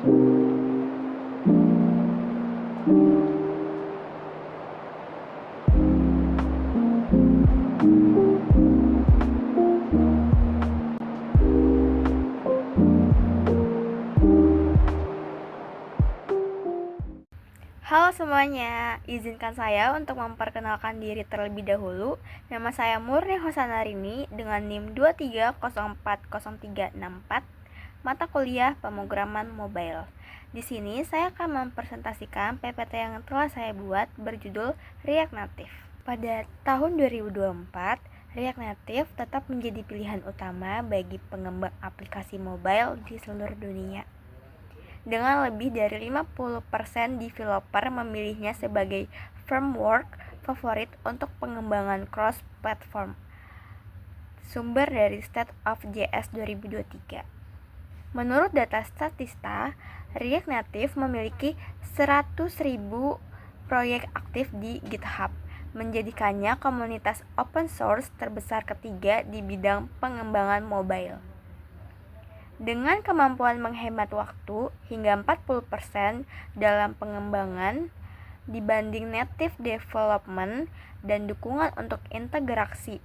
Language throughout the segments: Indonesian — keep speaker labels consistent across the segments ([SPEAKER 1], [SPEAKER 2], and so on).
[SPEAKER 1] Halo semuanya, izinkan saya untuk memperkenalkan diri terlebih dahulu. Nama saya Murni Hosanarini dengan NIM 23040364, mata kuliah pemrograman mobile. Di sini saya akan mempresentasikan PPT yang telah saya buat berjudul React Native. Pada tahun 2024, React Native tetap menjadi pilihan utama bagi pengembang aplikasi mobile di seluruh dunia. Dengan lebih dari 50% developer memilihnya sebagai framework favorit untuk pengembangan cross-platform. Sumber dari State of JS 2023. Menurut data Statista, React Native memiliki 100.000 proyek aktif di GitHub, menjadikannya komunitas open source terbesar ketiga di bidang pengembangan mobile. Dengan kemampuan menghemat waktu hingga 40% dalam pengembangan dibanding native development dan dukungan untuk integrasi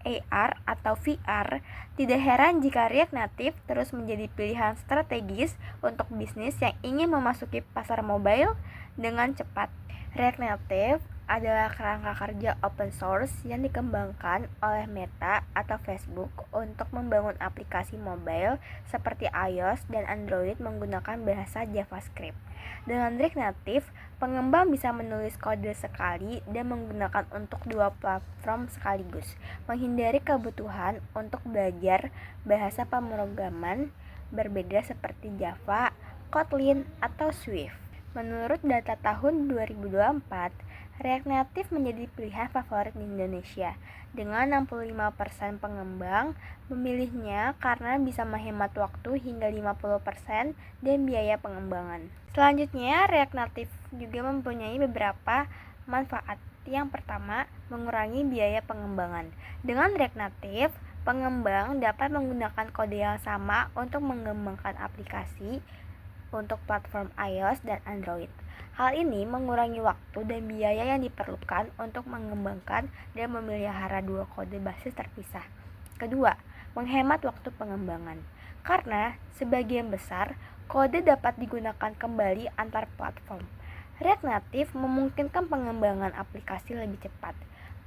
[SPEAKER 1] AR atau VR, tidak heran jika React Native terus menjadi pilihan strategis untuk bisnis yang ingin memasuki pasar mobile dengan cepat. React Native adalah kerangka kerja open source yang dikembangkan oleh Meta atau Facebook untuk membangun aplikasi mobile seperti iOS dan Android menggunakan bahasa JavaScript. Dengan React Native, pengembang bisa menulis kode sekali dan menggunakan untuk dua platform sekaligus, menghindari kebutuhan untuk belajar bahasa pemrograman berbeda seperti Java, Kotlin, atau Swift. Menurut data tahun 2024, React Native menjadi pilihan favorit di Indonesia, dengan 65% pengembang memilihnya karena bisa menghemat waktu hingga 50% dan biaya pengembangan. Selanjutnya, React Native juga mempunyai beberapa manfaat. Yang pertama, mengurangi biaya pengembangan. Dengan React Native, pengembang dapat menggunakan kode yang sama untuk mengembangkan aplikasi untuk platform iOS dan Android. Hal ini mengurangi waktu dan biaya yang diperlukan untuk mengembangkan dan memelihara dua kode basis terpisah. Kedua, menghemat waktu pengembangan. Karena sebagian besar kode dapat digunakan kembali antar platform. React Native memungkinkan pengembangan aplikasi lebih cepat.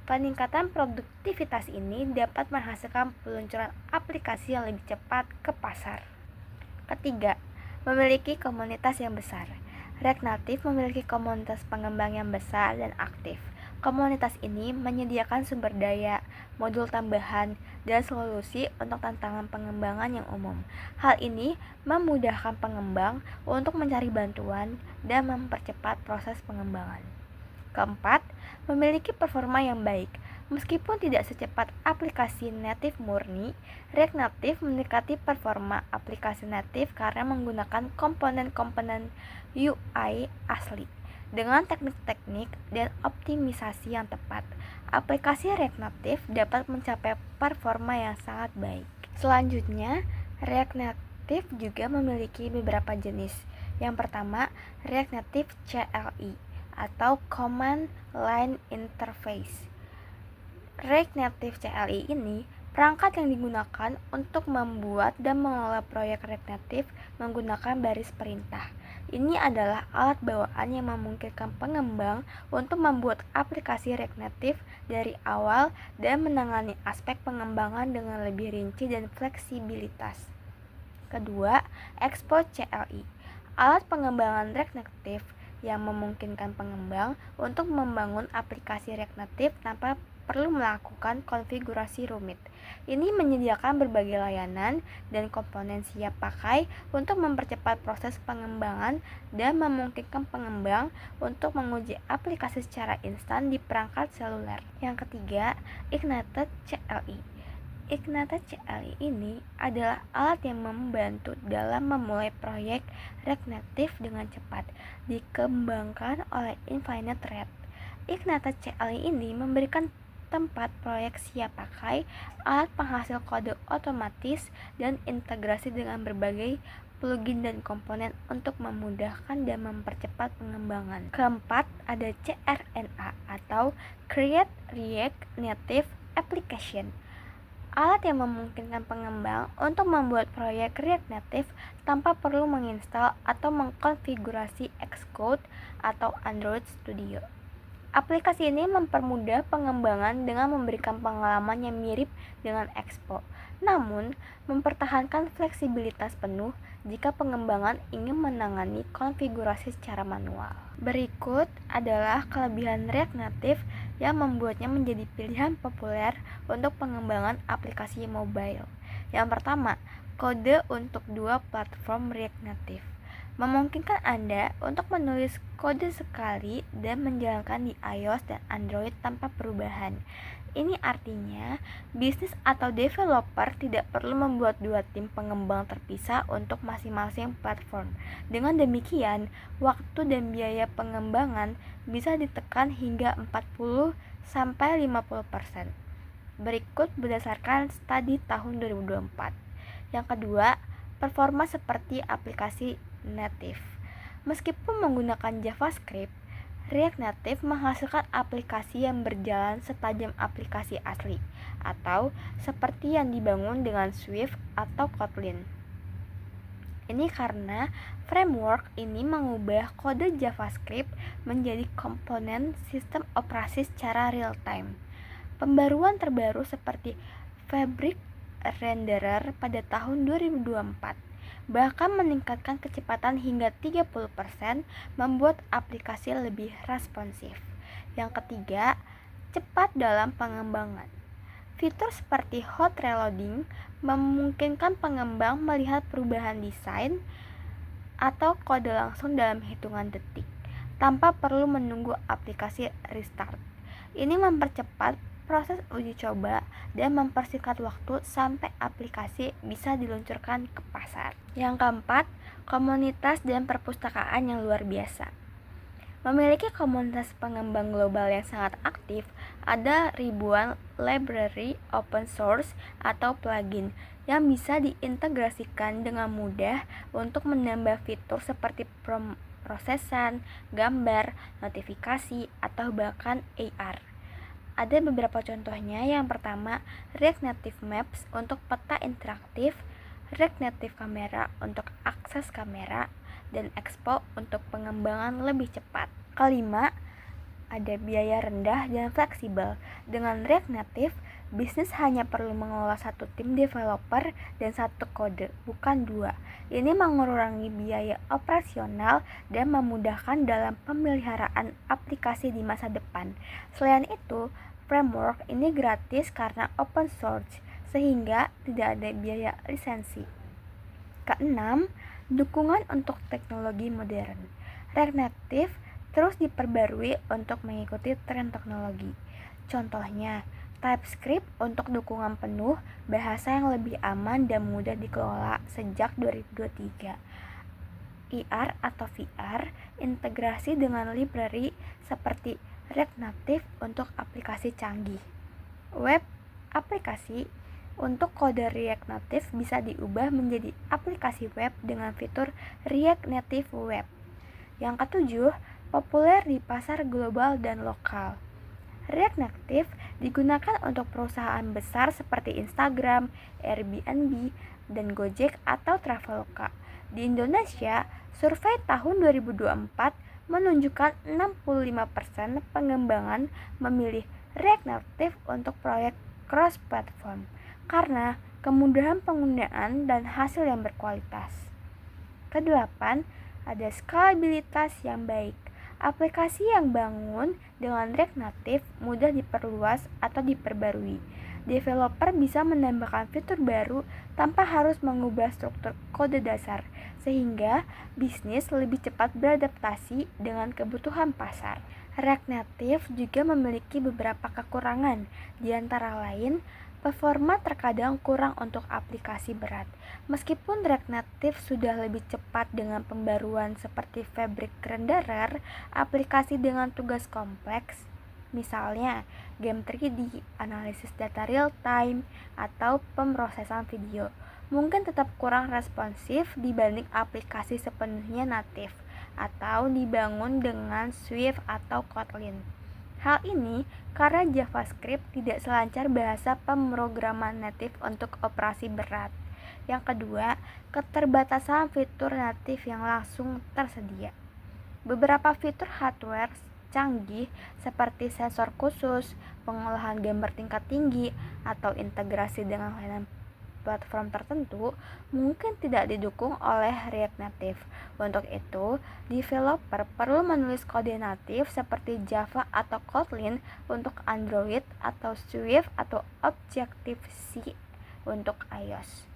[SPEAKER 1] Peningkatan produktivitas ini dapat menghasilkan peluncuran aplikasi yang lebih cepat ke pasar. Ketiga, memiliki komunitas yang besar. React Native memiliki komunitas pengembang yang besar dan aktif. Komunitas ini menyediakan sumber daya, modul tambahan, dan solusi untuk tantangan pengembangan yang umum. Hal ini memudahkan pengembang untuk mencari bantuan dan mempercepat proses pengembangan. Keempat, memiliki performa yang baik. Meskipun tidak secepat aplikasi native murni, React Native mendekati performa aplikasi native karena menggunakan komponen-komponen UI asli. Dengan teknik-teknik dan optimisasi yang tepat, aplikasi React Native dapat mencapai performa yang sangat baik. Selanjutnya, React Native juga memiliki beberapa jenis. Yang pertama, React Native CLI atau Command Line Interface. React Native CLI ini perangkat yang digunakan untuk membuat dan mengelola proyek React Native menggunakan baris perintah. Ini adalah alat bawaan yang memungkinkan pengembang untuk membuat aplikasi React Native dari awal dan menangani aspek pengembangan dengan lebih rinci dan fleksibilitas. Kedua, Expo CLI, alat pengembangan React Native yang memungkinkan pengembang untuk membangun aplikasi React Native tanpa perlu melakukan konfigurasi rumit. Ini menyediakan berbagai layanan dan komponen siap pakai untuk mempercepat proses pengembangan dan memungkinkan pengembang untuk menguji aplikasi secara instan di perangkat seluler. Yang ketiga, Ignited CLI. Ignited CLI ini adalah alat yang membantu dalam memulai proyek React Native dengan cepat, dikembangkan oleh Infinite Red. Ignited CLI ini memberikan tempat proyek siap pakai, alat penghasil kode otomatis, dan integrasi dengan berbagai plugin dan komponen untuk memudahkan dan mempercepat pengembangan. Keempat, ada CRNA atau Create React Native Application. Alat yang memungkinkan pengembang untuk membuat proyek React Native tanpa perlu menginstal atau mengkonfigurasi Xcode atau Android Studio. Aplikasi ini mempermudah pengembangan dengan memberikan pengalaman yang mirip dengan Expo, namun mempertahankan fleksibilitas penuh jika pengembangan ingin menangani konfigurasi secara manual. Berikut adalah kelebihan React Native yang membuatnya menjadi pilihan populer untuk pengembangan aplikasi mobile. Yang pertama, kode untuk dua platform React Native memungkinkan Anda untuk menulis kode sekali dan menjalankan di iOS dan Android tanpa perubahan. Ini artinya, bisnis atau developer tidak perlu membuat dua tim pengembang terpisah untuk masing-masing platform. Dengan demikian, waktu dan biaya pengembangan bisa ditekan hingga 40-50%. Berikut berdasarkan studi tahun 2024. Yang kedua, performa seperti aplikasi native. Meskipun menggunakan JavaScript, React Native menghasilkan aplikasi yang berjalan setajam aplikasi asli, atau seperti yang dibangun dengan Swift atau Kotlin. Ini karena framework ini mengubah kode JavaScript menjadi komponen sistem operasi secara real-time. Pembaruan terbaru seperti Fabric Renderer pada tahun 2024 bahkan meningkatkan kecepatan hingga 30%, membuat aplikasi lebih responsif. Yang ketiga, cepat dalam pengembangan. Fitur seperti hot reloading memungkinkan pengembang melihat perubahan desain atau kode langsung dalam hitungan detik, tanpa perlu menunggu aplikasi restart. Ini mempercepat proses uji coba dan mempersingkat waktu sampai aplikasi bisa diluncurkan ke pasar. Yang keempat, komunitas dan perpustakaan yang luar biasa. Memiliki komunitas pengembang global yang sangat aktif, ada ribuan library open source atau plugin yang bisa diintegrasikan dengan mudah untuk menambah fitur seperti prosesan, gambar, notifikasi, atau bahkan AR. Ada beberapa contohnya. Yang pertama, React Native Maps untuk peta interaktif, React Native Camera untuk akses kamera, dan Expo untuk pengembangan lebih cepat. Kelima, ada biaya rendah dan fleksibel. Dengan React Native, bisnis hanya perlu mengelola satu tim developer dan satu kode, bukan dua. Ini mengurangi biaya operasional dan memudahkan dalam pemeliharaan aplikasi di masa depan. Selain itu, framework ini gratis karena open source, sehingga tidak ada biaya lisensi. Keenam, dukungan untuk teknologi modern. React Native terus diperbarui untuk mengikuti tren teknologi. Contohnya, TypeScript untuk dukungan penuh, bahasa yang lebih aman dan mudah dikelola sejak 2023. IR atau VR, integrasi dengan library seperti React Native untuk aplikasi canggih. Web aplikasi untuk kode React Native bisa diubah menjadi aplikasi web dengan fitur React Native Web. Yang ketujuh, populer di pasar global dan lokal. React Native digunakan untuk perusahaan besar seperti Instagram, Airbnb, dan Gojek atau Traveloka. Di Indonesia, survei tahun 2024 menunjukkan 65% pengembangan memilih React Native untuk proyek cross-platform karena kemudahan penggunaan dan hasil yang berkualitas. Kedelapan, ada skalabilitas yang baik. Aplikasi yang bangun dengan React Native mudah diperluas atau diperbarui. Developer bisa menambahkan fitur baru tanpa harus mengubah struktur kode dasar, sehingga bisnis lebih cepat beradaptasi dengan kebutuhan pasar. React Native juga memiliki beberapa kekurangan, di antara lain performa terkadang kurang untuk aplikasi berat. Meskipun React Native sudah lebih cepat dengan pembaruan seperti Fabric Renderer, aplikasi dengan tugas kompleks, misalnya game 3D, analisis data real time, atau pemrosesan video, mungkin tetap kurang responsif dibanding aplikasi sepenuhnya natif atau dibangun dengan Swift atau Kotlin. Hal ini karena JavaScript tidak selancar bahasa pemrograman natif untuk operasi berat. Yang kedua, keterbatasan fitur natif yang langsung tersedia. Beberapa fitur hardware canggih seperti sensor khusus, pengolahan gambar tingkat tinggi, atau integrasi dengan layanan platform tertentu mungkin tidak didukung oleh React Native. Untuk itu, developer perlu menulis kode natif seperti Java atau Kotlin untuk Android atau Swift atau Objective-C untuk iOS.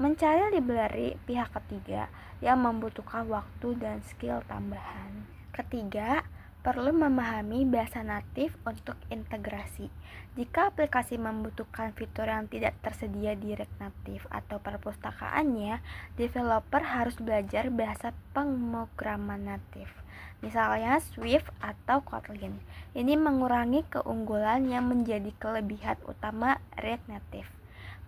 [SPEAKER 1] Mencari library pihak ketiga yang membutuhkan waktu dan skill tambahan. Ketiga, perlu memahami bahasa natif untuk integrasi. Jika aplikasi membutuhkan fitur yang tidak tersedia di React Native atau perpustakaannya, developer harus belajar bahasa pemrograman natif, misalnya Swift atau Kotlin. Ini mengurangi keunggulan yang menjadi kelebihan utama React Native.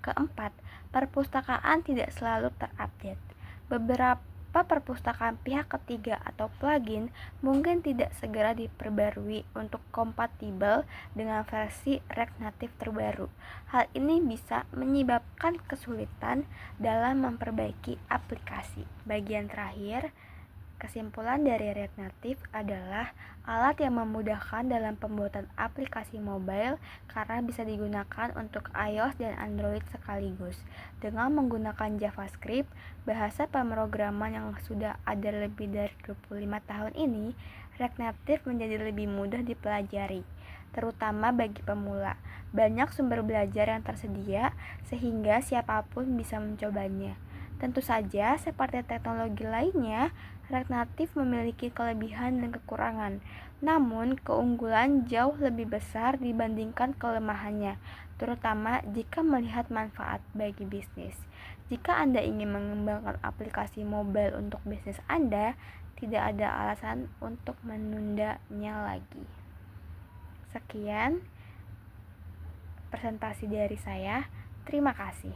[SPEAKER 1] Keempat, perpustakaan tidak selalu terupdate. Beberapa perpustakaan pihak ketiga atau plugin mungkin tidak segera diperbarui untuk kompatibel dengan versi React Native terbaru. Hal ini bisa menyebabkan kesulitan dalam memperbaiki aplikasi. Bagian terakhir, kesimpulan dari React Native adalah alat yang memudahkan dalam pembuatan aplikasi mobile karena bisa digunakan untuk iOS dan Android sekaligus. Dengan menggunakan JavaScript, bahasa pemrograman yang sudah ada lebih dari 25 tahun ini, React Native menjadi lebih mudah dipelajari, terutama bagi pemula. Banyak sumber belajar yang tersedia sehingga siapapun bisa mencobanya. Tentu saja, seperti teknologi lainnya, React Native memiliki kelebihan dan kekurangan. Namun, keunggulan jauh lebih besar dibandingkan kelemahannya, terutama jika melihat manfaat bagi bisnis. Jika Anda ingin mengembangkan aplikasi mobile untuk bisnis Anda, tidak ada alasan untuk menundanya lagi. Sekian presentasi dari saya. Terima kasih.